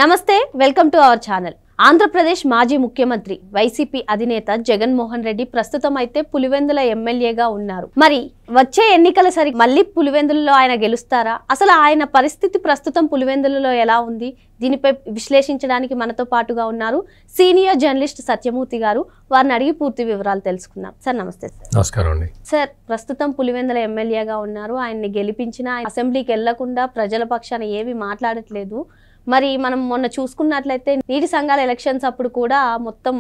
నమస్తే welcome to our channel. Andhra Pradesh మాజీ ముఖ్యమంత్రి వైసీపీ అధినేత జగన్మోహన్ రెడ్డి ప్రస్తుతం అయితే పులివెందుల ఎమ్మెల్యేగా ఉన్నారు. మరి వచ్చే ఎన్నికల సరి మళ్ళీ పులివెందులలో ఆయన గెలుస్తారా? అసలు ఆయన పరిస్థితి ప్రస్తుతం పులివెందులలో ఎలా ఉంది? దీనిపై విశ్లేషించడానికి మనతో పాటుగా ఉన్నారు సీనియర్ జర్నలిస్ట్ సత్యమూర్తి గారు. వారిని అడిగి పూర్తి వివరాలు తెలుసుకుందాం. సార్ నమస్తే. నమస్కారం అండి. సార్, ప్రస్తుతం పులివెందుల ఎమ్మెల్యేగా ఉన్నారు. ఆయన్ని గెలిపించిన అసెంబ్లీకి వెళ్లకుండా ప్రజల పక్షాన ఏవి మాట్లాడట్లేదు. మరి మనం మొన్న చూసుకున్నట్లయితే నీటి సంఘాల ఎలక్షన్స్ అప్పుడు కూడా మొత్తం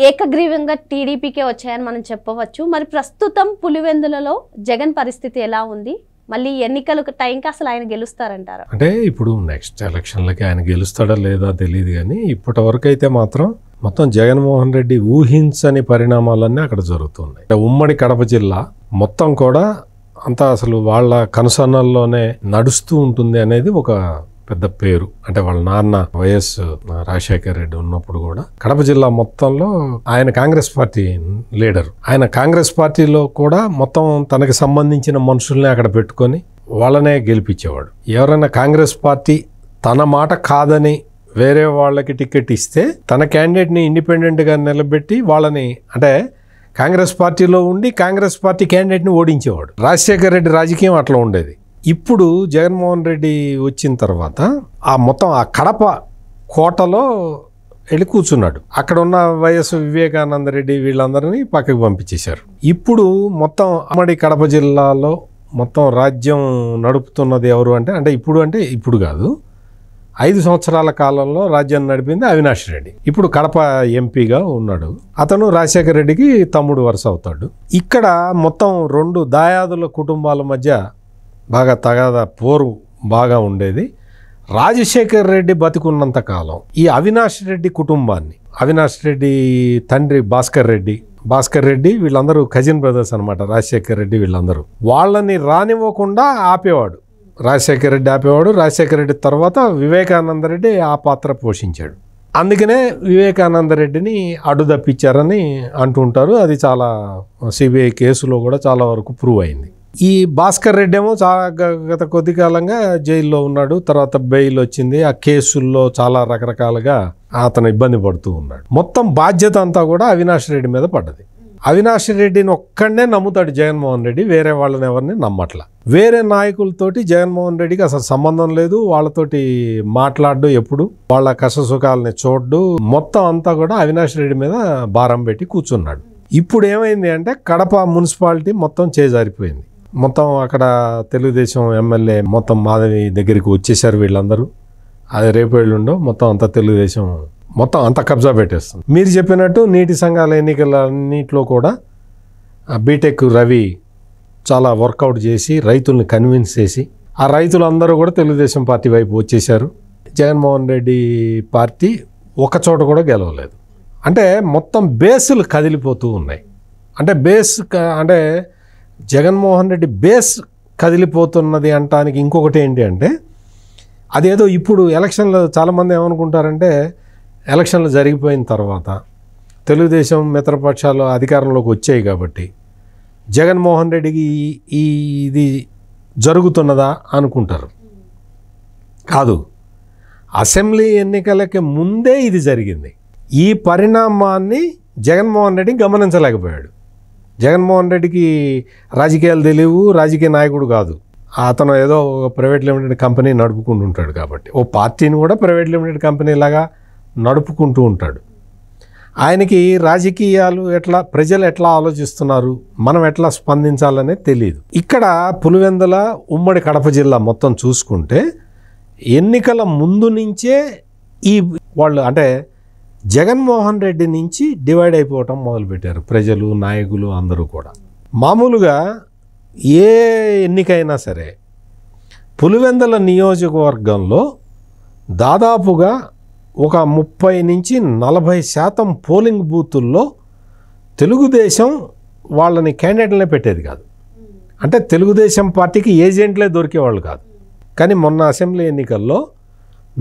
ఏకగ్రీవంగా టీడీపీకే వచ్చాయని మనం చెప్పవచ్చు. మరి ప్రస్తుతం పులివెందులలో జగన్ పరిస్థితి ఎలా ఉంది? మళ్ళీ ఎన్నికల టైంకి అసలు ఆయన గెలుస్తారంటారా? అంటే ఇప్పుడు నెక్స్ట్ ఎలక్షన్లకి ఆయన గెలుస్తాడా లేదా తెలియదు, కానీ ఇప్పటి వరకు అయితే మాత్రం మొత్తం జగన్మోహన్ రెడ్డి ఊహించని పరిణామాలన్నీ అక్కడ జరుగుతున్నాయి. ఉమ్మడి కడప జిల్లా మొత్తం కూడా అంతా అసలు వాళ్ళ కనుసన్నల్లోనే నడుస్తూ ఉంటుంది అనేది ఒక పెద్ద పేరు. అంటే వాళ్ళ నాన్న వైఎస్ రాజశేఖర రెడ్డి ఉన్నప్పుడు కూడా కడప జిల్లా మొత్తంలో ఆయన కాంగ్రెస్ పార్టీ లీడర్. ఆయన కాంగ్రెస్ పార్టీలో కూడా మొత్తం తనకి సంబంధించిన మనుషుల్ని అక్కడ పెట్టుకొని వాళ్ళనే గెలిపించేవాడు. ఎవరైనా కాంగ్రెస్ పార్టీ తన మాట కాదని వేరే వాళ్ళకి టికెట్ ఇస్తే తన క్యాండిడేట్ని ఇండిపెండెంట్గా నిలబెట్టి వాళ్ళని, అంటే కాంగ్రెస్ పార్టీలో ఉండి కాంగ్రెస్ పార్టీ క్యాండిడేట్ని ఓడించేవాడు. రాజశేఖర రెడ్డి రాజకీయం అట్లా ఉండేది. ఇప్పుడు జగన్మోహన్ రెడ్డి వచ్చిన తర్వాత ఆ మొత్తం ఆ కడప కోటలో వెళ్ళి కూర్చున్నాడు. అక్కడ ఉన్న వైఎస్ వివేకానంద రెడ్డి వీళ్ళందరినీ పక్కకు పంపించేశారు. ఇప్పుడు మొత్తం ఉమ్మడి కడప జిల్లాలో మొత్తం రాజ్యం నడుపుతున్నది ఎవరు అంటే ఇప్పుడు కాదు, 5 సంవత్సరాల కాలంలో రాజ్యాన్ని నడిపింది అవినాష్ రెడ్డి. ఇప్పుడు కడప ఎంపీగా ఉన్నాడు. అతను రాజశేఖర రెడ్డికి తమ్ముడు వరుస అవుతాడు. ఇక్కడ మొత్తం 2 దాయాదుల కుటుంబాల మధ్య బాగా తగాదా పోరు బాగా ఉండేది. రాజశేఖర రెడ్డి బతికున్నంత కాలం ఈ అవినాష్ రెడ్డి కుటుంబాన్ని, అవినాష్ రెడ్డి తండ్రి భాస్కర్ రెడ్డి వీళ్ళందరూ కజిన్ బ్రదర్స్ అనమాట. రాజశేఖర రెడ్డి వీళ్ళందరూ వాళ్ళని రానివ్వకుండా ఆపేవాడు. రాజశేఖర రెడ్డి ఆపేవాడు. రాజశేఖర రెడ్డి తర్వాత వివేకానంద రెడ్డి ఆ పాత్ర పోషించాడు. అందుకనే వివేకానంద రెడ్డిని అడ్డు తప్పించారని అంటుంటారు. అది చాలా సిబిఐ కేసులో కూడా చాలా వరకు ప్రూవ్ అయింది. ఈ భాస్కర్ రెడ్డి ఏమో గత కొద్ది కాలంగా జైల్లో ఉన్నాడు. తర్వాత బెయిల్ వచ్చింది. ఆ కేసుల్లో చాలా రకరకాలుగా అతను ఇబ్బంది పడుతూ ఉన్నాడు. మొత్తం బాధ్యత అంతా కూడా అవినాష్ రెడ్డి మీద పడ్డది. అవినాష్ రెడ్డిని ఒక్కడనే నమ్ముతాడు జగన్మోహన్ రెడ్డి. వేరే వాళ్ళని ఎవరిని నమ్మట్లా. వేరే నాయకులతోటి జగన్మోహన్ రెడ్డికి అసలు సంబంధం లేదు. వాళ్ళతోటి మాట్లాడు, ఎప్పుడు వాళ్ళ కష్ట సుఖాలని చూడ్డు. మొత్తం అంతా కూడా అవినాష్ రెడ్డి మీద భారం పెట్టి కూర్చున్నాడు. ఇప్పుడు ఏమైంది అంటే కడప మున్సిపాలిటీ మొత్తం చేజారిపోయింది. మొత్తం అక్కడ తెలుగుదేశం ఎమ్మెల్యే మొత్తం మాధవి దగ్గరికి వచ్చేసారు వీళ్ళందరూ. అది రేపు ఎల్లుండో మొత్తం అంతా తెలుగుదేశం మొత్తం అంతా కబ్జా పెట్టేస్తుంది. మీరు చెప్పినట్టు నీటి సంఘాల ఎన్నికలన్నింటిలో కూడా బీటెక్ రవి చాలా వర్కౌట్ చేసి రైతుల్ని కన్విన్స్ చేసి ఆ రైతులందరూ కూడా తెలుగుదేశం పార్టీ వైపు వచ్చేసారు. జగన్మోహన్ రెడ్డి పార్టీ ఒకచోట కూడా గెలవలేదు. అంటే మొత్తం బేసులు కదిలిపోతూ ఉన్నాయి. అంటే అంటే జగన్మోహన్ రెడ్డి బేస్ కదిలిపోతున్నది అంటానికి ఇంకొకటి ఏంటి అంటే, అదేదో ఇప్పుడు ఎలక్షన్లు చాలామంది ఏమనుకుంటారంటే ఎలక్షన్లు జరిగిపోయిన తర్వాత తెలుగుదేశం మిత్రపక్షాలు అధికారంలోకి వచ్చాయి కాబట్టి జగన్మోహన్ రెడ్డికి ఇది జరుగుతున్నదా అనుకుంటారు. కాదు, అసెంబ్లీ ఎన్నికలకి ముందే ఇది జరిగింది. ఈ పరిణామాన్ని జగన్మోహన్ రెడ్డి గమనించలేకపోయాడు. జగన్మోహన్ రెడ్డికి రాజకీయాలు తెలియవు, రాజకీయ నాయకుడు కాదు. అతను ఏదో ప్రైవేట్ లిమిటెడ్ కంపెనీ నడుపుకుంటూ ఉంటాడు కాబట్టి ఓ పార్టీని కూడా ప్రైవేట్ లిమిటెడ్ కంపెనీ లాగా నడుపుకుంటూ ఉంటాడు. ఆయనకి రాజకీయాలు ఎట్లా, ప్రజలు ఎట్లా ఆలోచిస్తున్నారు, మనం ఎట్లా స్పందించాలనే తెలియదు. ఇక్కడ పులివెందుల ఉమ్మడి కడప జిల్లా మొత్తం చూసుకుంటే ఎన్నికల ముందు నుంచే ఈ వాళ్ళు అంటే జగన్మోహన్ రెడ్డి నుంచి డివైడ్ అయిపోవటం మొదలుపెట్టారు ప్రజలు, నాయకులు అందరూ కూడా. మామూలుగా ఏ ఎన్నికైనా సరే పులివెందుల నియోజకవర్గంలో దాదాపుగా ఒక 30 నుంచి 40% పోలింగ్ బూతుల్లో తెలుగుదేశం వాళ్ళని క్యాండిడేట్లనే పెట్టేది కాదు. అంటే తెలుగుదేశం పార్టీకి ఏజెంట్లే దొరికేవాళ్ళు కాదు. కానీ మొన్న అసెంబ్లీ ఎన్నికల్లో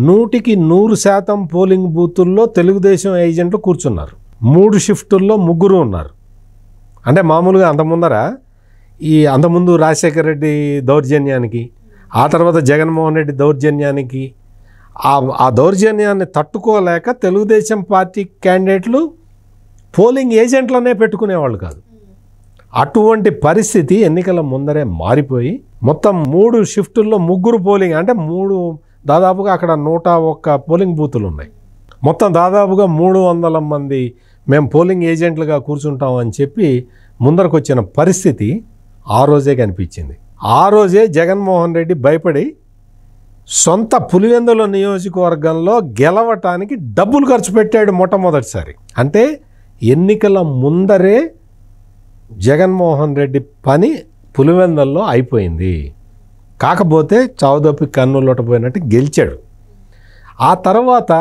100% పోలింగ్ బూతుల్లో తెలుగుదేశం ఏజెంట్లు కూర్చున్నారు. 3 షిఫ్టుల్లో 3 ఉన్నారు. అంటే మామూలుగా అంతకుముందు రాజశేఖర రెడ్డి దౌర్జన్యానికి, ఆ తర్వాత జగన్మోహన్ రెడ్డి దౌర్జన్యానికి ఆ దౌర్జన్యాన్ని తట్టుకోలేక తెలుగుదేశం పార్టీ క్యాండిడేట్లు పోలింగ్ ఏజెంట్లనే పెట్టుకునేవాళ్ళు కాదు. అటువంటి పరిస్థితి ఎన్నికల ముందరే మారిపోయి మొత్తం 3 షిఫ్టుల్లో 3 పోలింగ్, అంటే దాదాపుగా అక్కడ 101 పోలింగ్ బూతులు ఉన్నాయి. మొత్తం దాదాపుగా 300 మంది మేము పోలింగ్ ఏజెంట్లుగా కూర్చుంటాం అని చెప్పి ముందరకు వచ్చిన పరిస్థితి ఆ రోజే కనిపించింది. ఆ రోజే జగన్మోహన్ రెడ్డి భయపడి సొంత పులివెందుల నియోజకవర్గంలో గెలవటానికి డబ్బులు ఖర్చు పెట్టాడు మొట్టమొదటిసారి. అంటే ఎన్నికల ముందరే జగన్మోహన్ రెడ్డి పని పులివెందుల్లో అయిపోయింది. కాకపోతే చావుదప్పి కన్నులొట్టపోయినట్టు గెలిచాడు. ఆ తర్వాత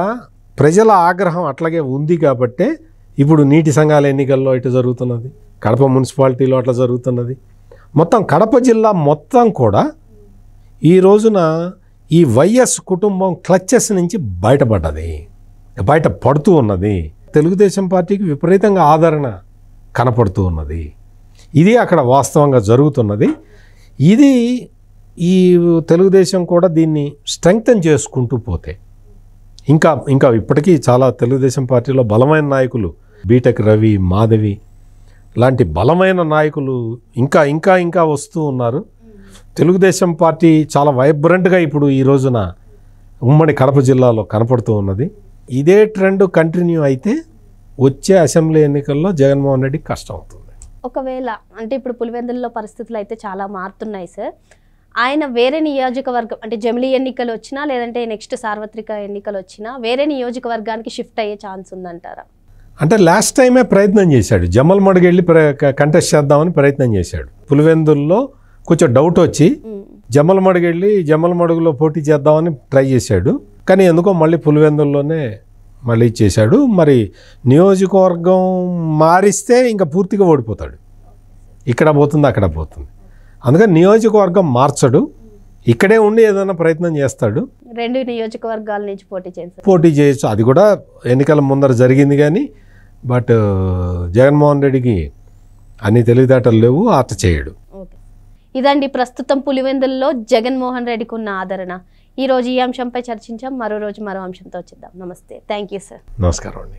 ప్రజల ఆగ్రహం అట్లాగే ఉంది కాబట్టే ఇప్పుడు నీటి సంఘాల ఎన్నికల్లో ఇటు జరుగుతున్నది, కడప మున్సిపాలిటీలో అట్లా జరుగుతున్నది. మొత్తం కడప జిల్లా మొత్తం కూడా ఈ రోజున ఈ వైఎస్ కుటుంబం క్లచెస్ నుంచి బయటపడుతూ ఉన్నది. తెలుగుదేశం పార్టీకి విపరీతంగా ఆదరణ కనపడుతూ ఉన్నది. ఇది అక్కడ వాస్తవంగా జరుగుతున్నది. ఇది ఈ తెలుగుదేశం కూడా దీన్ని స్ట్రెంగ్తన్ చేసుకుంటూ పోతే ఇంకా ఇప్పటికీ చాలా తెలుగుదేశం పార్టీలో బలమైన నాయకులు, బీటెక్ రవి, మాధవి లాంటి బలమైన నాయకులు ఇంకా వస్తూ ఉన్నారు. తెలుగుదేశం పార్టీ చాలా వైబ్రెంట్గా ఇప్పుడు ఈ రోజున ఉమ్మడి కడప జిల్లాలో కనపడుతూ ఉన్నది. ఇదే ట్రెండ్ కంటిన్యూ అయితే వచ్చే అసెంబ్లీ ఎన్నికల్లో జగన్మోహన్ రెడ్డి కష్టం అవుతుంది. ఒకవేళ అంటే ఇప్పుడు పులివెందులలో పరిస్థితులు అయితే చాలా మారుతున్నాయి సార్. ఆయన వేరే నియోజకవర్గం అంటే జమిలీ ఎన్నికలు వచ్చినా లేదంటే నెక్స్ట్ సార్వత్రిక ఎన్నికలు వచ్చినా వేరే నియోజకవర్గానికి షిఫ్ట్ అయ్యే ఛాన్స్ ఉందంటారా? అంటే లాస్ట్ టైమే ప్రయత్నం చేశాడు, జమ్మలమడుగు వెళ్ళి కంటెస్ట్ చేద్దామని ప్రయత్నం చేశాడు. పులివెందుల్లో కొంచెం డౌట్ వచ్చి జమ్మలమడుగు వెళ్ళి జమ్మలమడుగులో పోటీ చేద్దామని ట్రై చేశాడు. కానీ ఎందుకో మళ్ళీ పులివెందుల్లోనే మళ్ళీ చేశాడు. మరి నియోజకవర్గం మారిస్తే ఇంకా పూర్తిగా ఓడిపోతాడు. ఇక్కడ పోతుంది అక్కడ పోతుంది. అందుకని నియోజకవర్గం మార్చడు, ఇక్కడే ఉండి ఏదైనా ప్రయత్నం చేస్తాడు. 2 నియోజకవర్గాల నుంచి పోటీ చేయొచ్చు. అది కూడా ఎన్నికల ముందర జరిగింది. కానీ బట్ జగన్మోహన్ రెడ్డికి అన్ని తెలివితేటలు లేవు, అత చేయడు. ఇదండి ప్రస్తుతం పులివెందుల్లో జగన్మోహన్ రెడ్డికి ఉన్న ఆదరణ. ఈ రోజు ఈ అంశంపై చర్చించాం. మరో రోజు మరో అంశంతో వచ్చేద్దాం. నమస్తే. Thank you sir. నమస్కారం అండి.